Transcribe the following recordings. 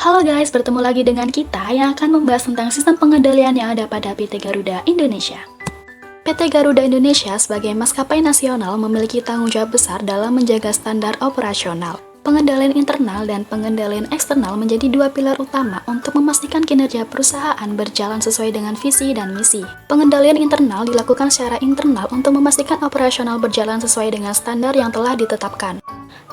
Halo guys, bertemu lagi dengan kita yang akan membahas tentang sistem pengendalian yang ada pada PT Garuda Indonesia. PT Garuda Indonesia sebagai maskapai nasional memiliki tanggung jawab besar dalam menjaga standar operasional. Pengendalian internal dan pengendalian eksternal menjadi dua pilar utama untuk memastikan kinerja perusahaan berjalan sesuai dengan visi dan misi. Pengendalian internal dilakukan secara internal untuk memastikan operasional berjalan sesuai dengan standar yang telah ditetapkan.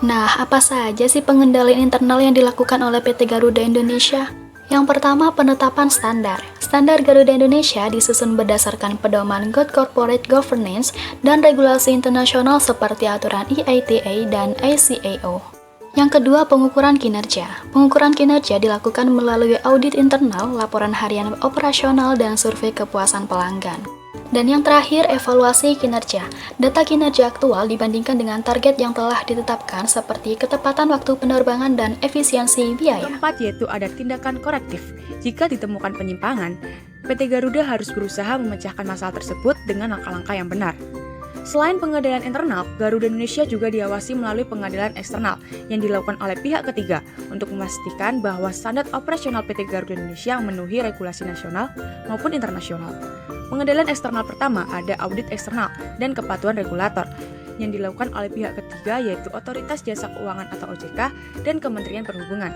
Nah, apa saja sih pengendalian internal yang dilakukan oleh PT Garuda Indonesia? Yang pertama, penetapan standar. Standar Garuda Indonesia disusun berdasarkan pedoman Good Corporate Governance dan regulasi internasional seperti aturan IATA dan ICAO. Yang kedua, pengukuran kinerja. Pengukuran kinerja dilakukan melalui audit internal, laporan harian operasional, dan survei kepuasan pelanggan. Dan yang terakhir, evaluasi kinerja. Data kinerja aktual dibandingkan dengan target yang telah ditetapkan seperti ketepatan waktu penerbangan dan efisiensi biaya. Keempat, yaitu ada tindakan korektif. Jika ditemukan penyimpangan, PT Garuda harus berusaha memecahkan masalah tersebut dengan langkah-langkah yang benar. Selain pengendalian internal, Garuda Indonesia juga diawasi melalui pengendalian eksternal yang dilakukan oleh pihak ketiga untuk memastikan bahwa standar operasional PT Garuda Indonesia memenuhi regulasi nasional maupun internasional. Pengendalian eksternal pertama ada audit eksternal dan kepatuhan regulator yang dilakukan oleh pihak ketiga yaitu Otoritas Jasa Keuangan atau OJK dan Kementerian Perhubungan.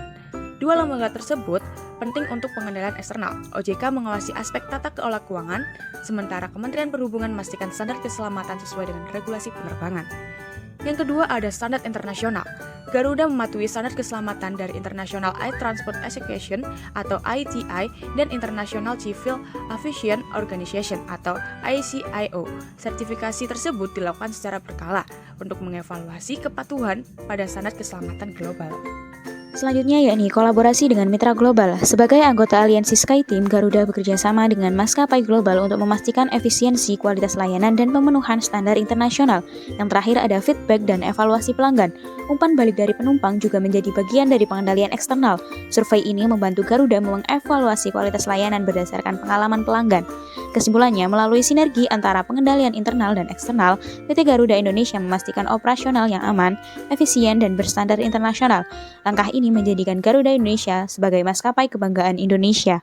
Dua lembaga tersebut penting untuk pengendalian eksternal. OJK mengawasi aspek tata kelola keuangan, sementara Kementerian Perhubungan memastikan standar keselamatan sesuai dengan regulasi penerbangan. Yang kedua ada standar internasional. Garuda mematuhi standar keselamatan dari International Air Transport Association atau IATA dan International Civil Aviation Organization atau ICAO. Sertifikasi tersebut dilakukan secara berkala untuk mengevaluasi kepatuhan pada standar keselamatan global. Selanjutnya yakni kolaborasi dengan mitra global. Sebagai anggota aliansi SkyTeam, Garuda bekerja sama dengan maskapai global untuk memastikan efisiensi, kualitas layanan, dan pemenuhan standar internasional. Yang terakhir ada feedback dan evaluasi pelanggan. Umpan balik dari penumpang juga menjadi bagian dari pengendalian eksternal. Survei ini membantu Garuda mengevaluasi kualitas layanan berdasarkan pengalaman pelanggan. Kesimpulannya, melalui sinergi antara pengendalian internal dan eksternal, PT Garuda Indonesia memastikan operasional yang aman, efisien, dan berstandar internasional. Langkah ini menjadikan Garuda Indonesia sebagai maskapai kebanggaan Indonesia.